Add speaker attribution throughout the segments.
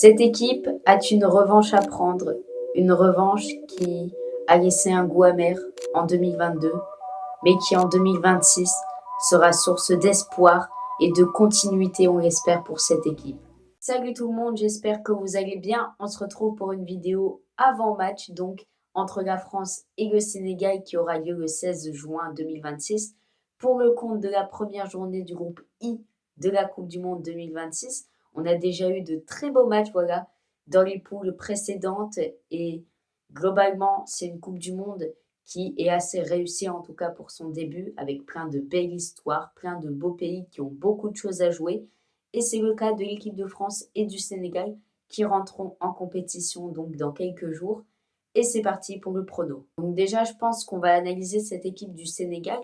Speaker 1: Cette équipe a une revanche à prendre, une revanche qui a laissé un goût amer en 2022, mais qui en 2026 sera source d'espoir et de continuité, on l'espère, pour cette équipe. Salut tout le monde, j'espère que vous allez bien. On se retrouve pour une vidéo avant-match, donc entre la France et le Sénégal, qui aura lieu le 16 juin 2026, pour le compte de la première journée du groupe I de la Coupe du Monde 2026. On a déjà eu de très beaux matchs, voilà, dans les poules précédentes, et globalement, c'est une Coupe du Monde qui est assez réussie, en tout cas pour son début, avec plein de belles histoires, plein de beaux pays qui ont beaucoup de choses à jouer. Et c'est le cas de l'équipe de France et du Sénégal qui rentreront en compétition donc dans quelques jours. Et c'est parti pour le prono. Donc déjà, je pense qu'on va analyser cette équipe du Sénégal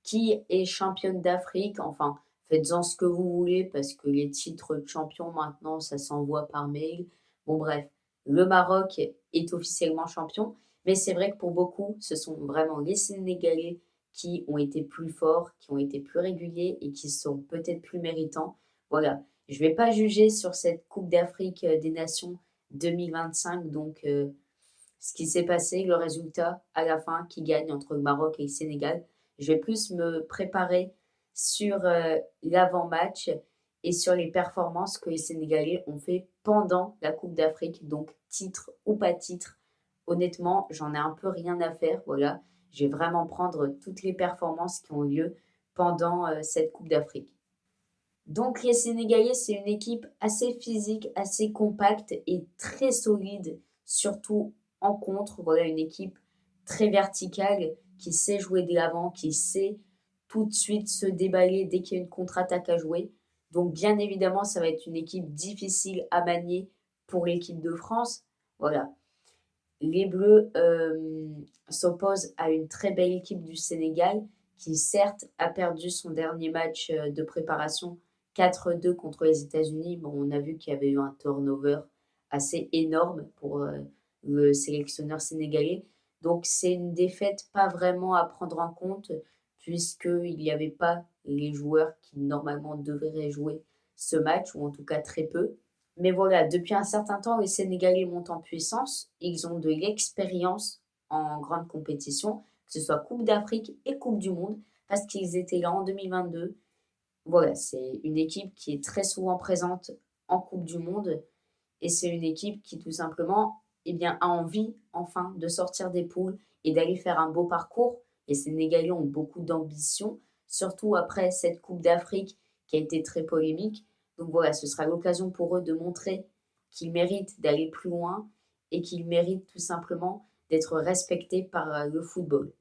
Speaker 1: qui est championne d'Afrique. Enfin, faites-en ce que vous voulez parce que les titres de champion maintenant, ça s'envoie par mail. Bon bref, le Maroc est officiellement champion. Mais c'est vrai que pour beaucoup, ce sont vraiment les Sénégalais qui ont été plus forts, qui ont été plus réguliers et qui sont peut-être plus méritants. Voilà, je ne vais pas juger sur cette Coupe d'Afrique des Nations 2025, donc ce qui s'est passé, le résultat à la fin qui gagne entre le Maroc et le Sénégal. Je vais plus me préparer sur l'avant-match et sur les performances que les Sénégalais ont fait pendant la Coupe d'Afrique, donc titre ou pas titre. Honnêtement, j'en ai un peu rien à faire, voilà. Je vais vraiment prendre toutes les performances qui ont eu lieu pendant cette Coupe d'Afrique. Donc les Sénégalais, c'est une équipe assez physique, assez compacte et très solide, surtout en contre. Voilà, une équipe très verticale qui sait jouer de l'avant, qui sait tout de suite se déballer dès qu'il y a une contre-attaque à jouer. Donc bien évidemment, ça va être une équipe difficile à manier pour l'équipe de France. Voilà. Les Bleus s'opposent à une très belle équipe du Sénégal qui certes a perdu son dernier match de préparation 4-2 contre les États-Unis. Bon, on a vu qu'il y avait eu un turnover assez énorme pour le sélectionneur sénégalais. Donc c'est une défaite pas vraiment à prendre en compte puisqu'il n'y avait pas les joueurs qui normalement devraient jouer ce match, ou en tout cas très peu. Mais voilà, depuis un certain temps, les Sénégalais montent en puissance. Ils ont de l'expérience en grande compétition, que ce soit Coupe d'Afrique et Coupe du Monde, parce qu'ils étaient là en 2022. Voilà, c'est une équipe qui est très souvent présente en Coupe du Monde et c'est une équipe qui tout simplement eh bien, a envie enfin de sortir des poules et d'aller faire un beau parcours. Les Sénégalais ont beaucoup d'ambition, surtout après cette Coupe d'Afrique qui a été très polémique. Donc voilà, ce sera l'occasion pour eux de montrer qu'ils méritent d'aller plus loin et qu'ils méritent tout simplement d'être respectés par le football.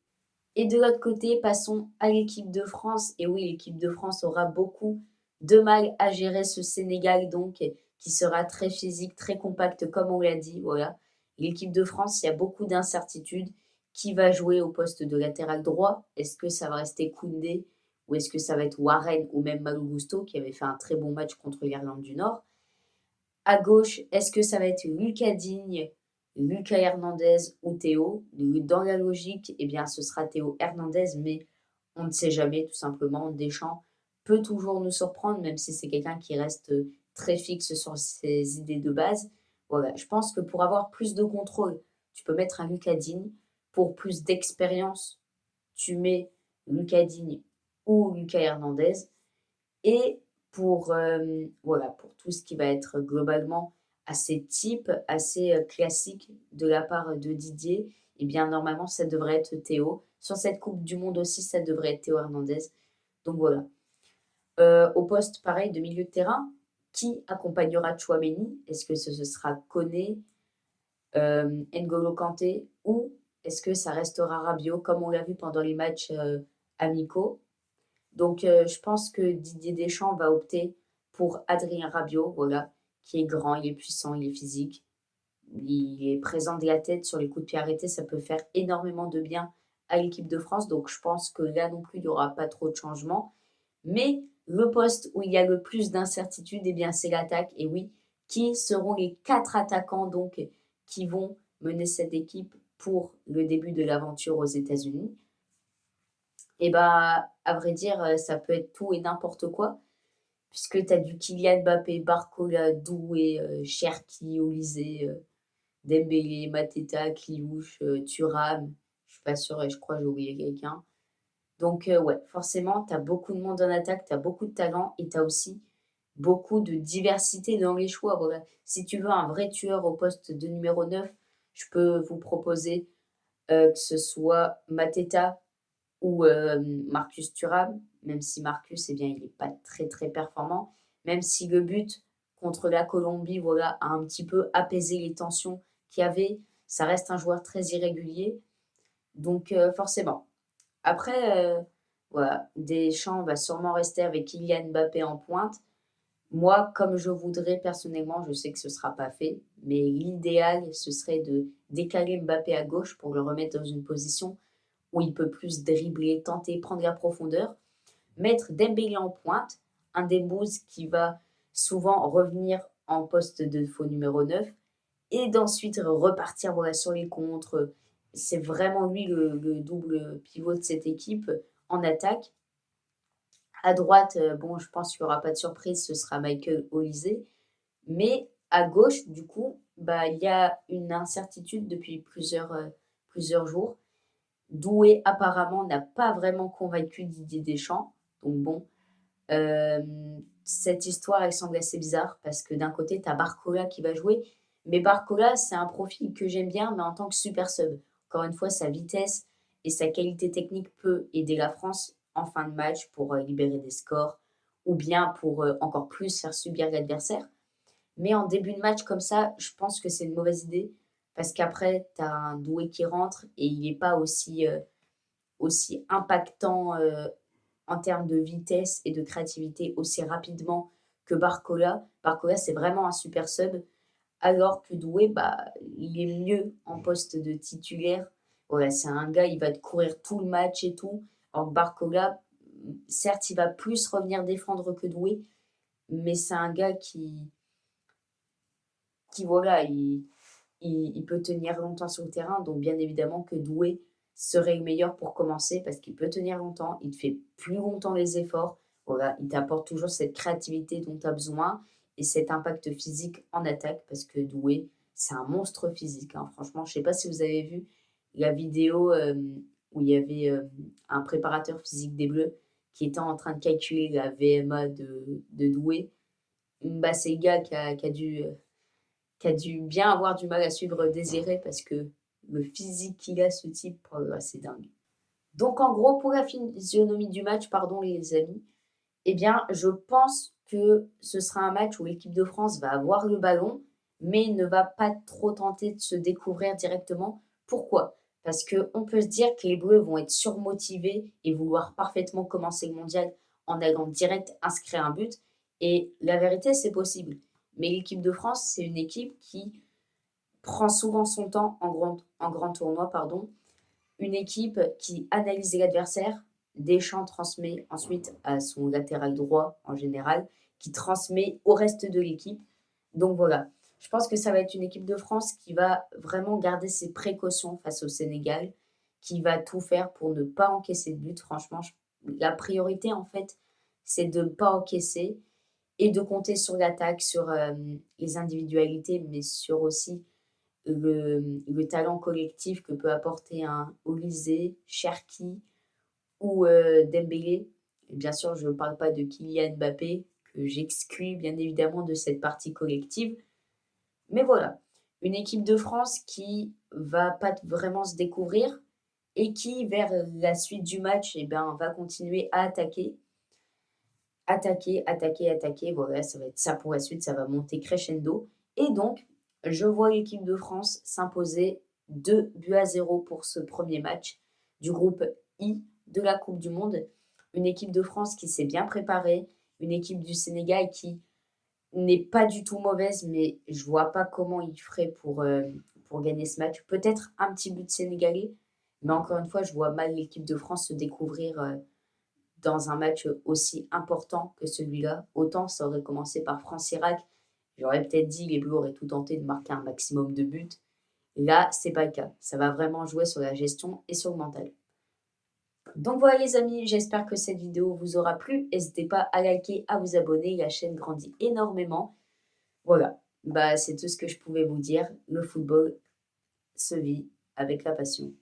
Speaker 1: Et de l'autre côté, passons à l'équipe de France. Et oui, l'équipe de France aura beaucoup de mal à gérer ce Sénégal, donc, qui sera très physique, très compact, comme on l'a dit. Voilà. L'équipe de France, il y a beaucoup d'incertitudes. Qui va jouer au poste de latéral droit? Est-ce que ça va rester Koundé ou est-ce que ça va être Warren ou même Malo Gusto qui avait fait un très bon match contre l'Irlande du Nord? À gauche, est-ce que ça va être Lucas Digne, Lucas Hernandez ou Théo? Dans la logique, eh bien, ce sera Théo Hernandez, mais on ne sait jamais, tout simplement. Deschamps peut toujours nous surprendre, même si c'est quelqu'un qui reste très fixe sur ses idées de base. Voilà, je pense que pour avoir plus de contrôle, tu peux mettre un Lucas Digne. Pour plus d'expérience, tu mets Lucas Digne ou Lucas Hernandez. Et pour, voilà, pour tout ce qui va être globalement assez type, assez classique de la part de Didier, eh bien normalement ça devrait être Théo. Sur cette Coupe du Monde aussi, ça devrait être Théo Hernandez. Donc voilà. Au poste pareil de milieu de terrain, qui accompagnera Chouameni? Est-ce que ce sera Koné, N'Golo Kanté, ou est-ce que ça restera Rabiot comme on l'a vu pendant les matchs amicaux? Donc, je pense que Didier Deschamps va opter pour Adrien Rabiot, voilà, qui est grand, il est puissant, il est physique, il est présent de la tête sur les coups de pied arrêtés, ça peut faire énormément de bien à l'équipe de France. Donc, je pense que là non plus, il n'y aura pas trop de changements. Mais le poste où il y a le plus d'incertitude, eh bien, c'est l'attaque. Et oui, qui seront les 4 attaquants donc qui vont mener cette équipe pour le début de l'aventure aux États-Unis? Et bah, à vrai dire, ça peut être tout et n'importe quoi, puisque tu as du Kylian Mbappé, Barcola, Doué, Cherki, Olise, Dembélé, Mateta, Kliouche, Thuram. Je suis pas sûre et je crois que j'ai oublié quelqu'un. Donc ouais, forcément, tu as beaucoup de monde en attaque, tu as beaucoup de talent et tu as aussi beaucoup de diversité dans les choix. Voilà. Si tu veux un vrai tueur au poste de numéro 9, je peux vous proposer que ce soit Mateta ou Marcus Thuram, même si Marcus, eh bien, il n'est pas très très performant, même si le but contre la Colombie, voilà, a un petit peu apaisé les tensions qu'il y avait, ça reste un joueur très irrégulier, donc forcément. Après, voilà, Deschamps va sûrement rester avec Kylian Mbappé en pointe. Moi, comme je voudrais personnellement, je sais que ce ne sera pas fait, mais l'idéal, ce serait de décaler Mbappé à gauche pour le remettre dans une position où il peut plus dribbler, tenter, prendre la profondeur, mettre Dembélé en pointe, un Dembouz qui va souvent revenir en poste de faux numéro 9, et d'ensuite repartir voilà, sur les contres. C'est vraiment lui le double pivot de cette équipe en attaque. À droite, bon, je pense qu'il n'y aura pas de surprise, ce sera Michael Olise. Mais à gauche, du coup, bah, il y a une incertitude depuis plusieurs jours. Doué, apparemment, n'a pas vraiment convaincu Didier Deschamps. Donc bon, euh, cette histoire, elle semble assez bizarre parce que d'un côté, tu as Barcola qui va jouer. Mais Barcola, c'est un profil que j'aime bien, mais en tant que super sub. Encore une fois, sa vitesse et sa qualité technique peut aider la France en fin de match pour libérer des scores ou bien pour encore plus faire subir l'adversaire. Mais en début de match comme ça, je pense que c'est une mauvaise idée parce qu'après, tu as un Doué qui rentre et il n'est pas aussi impactant en termes de vitesse et de créativité aussi rapidement que Barcola. Barcola, c'est vraiment un super sub, alors que Doué, bah, il est mieux en poste de titulaire. Voilà, c'est un gars, il va te courir tout le match et tout. Alors que Barcola, certes, il va plus revenir défendre que Doué, mais c'est un gars qui voilà, il peut tenir longtemps sur le terrain. Donc, bien évidemment que Doué serait le meilleur pour commencer parce qu'il peut tenir longtemps, il te fait plus longtemps les efforts. Voilà, il t'apporte toujours cette créativité dont tu as besoin et cet impact physique en attaque parce que Doué, c'est un monstre physique. Hein. Franchement, je ne sais pas si vous avez vu la vidéo où il y avait un préparateur physique des Bleus qui était en train de calculer la VMA de Doué. Bah, c'est le gars qui a dû bien avoir du mal à suivre Désiré parce que le physique qu'il a, ce type, c'est dingue. Donc en gros, pour la physionomie du match, pardon les amis, eh bien je pense que ce sera un match où l'équipe de France va avoir le ballon, mais ne va pas trop tenter de se découvrir directement. Pourquoi? Parce qu'on peut se dire que les Bleus vont être surmotivés et vouloir parfaitement commencer le mondial en allant direct inscrire un but. Et la vérité, c'est possible. Mais l'équipe de France, c'est une équipe qui prend souvent son temps en grand tournoi, pardon. Une équipe qui analyse l'adversaire, Deschamps transmet ensuite à son latéral droit en général, qui transmet au reste de l'équipe. Donc voilà, je pense que ça va être une équipe de France qui va vraiment garder ses précautions face au Sénégal, qui va tout faire pour ne pas encaisser de but. Franchement, la priorité en fait, c'est de ne pas encaisser et de compter sur l'attaque, sur les individualités, mais sur aussi le talent collectif que peut apporter un Olise, Cherki ou Dembélé. Et bien sûr, je ne parle pas de Kylian Mbappé, que j'exclus bien évidemment de cette partie collective. Mais voilà, une équipe de France qui va pas vraiment se découvrir et qui, vers la suite du match, eh ben, va continuer à attaquer. Attaquer, attaquer, attaquer. Voilà, ça va être ça pour la suite, ça va monter crescendo. Et donc, je vois l'équipe de France s'imposer 2-0 pour ce premier match du groupe I de la Coupe du Monde. Une équipe de France qui s'est bien préparée, une équipe du Sénégal qui n'est pas du tout mauvaise, mais je vois pas comment il ferait pour gagner ce match. Peut-être un petit but sénégalais, mais encore une fois, je vois mal l'équipe de France se découvrir dans un match aussi important que celui-là. Autant ça aurait commencé par France-Irak, j'aurais peut-être dit les Bleus auraient tout tenté de marquer un maximum de buts. Là, c'est pas le cas. Ça va vraiment jouer sur la gestion et sur le mental. Donc voilà les amis, j'espère que cette vidéo vous aura plu. N'hésitez pas à liker, à vous abonner, la chaîne grandit énormément. Voilà, c'est tout ce que je pouvais vous dire. Le football se vit avec la passion.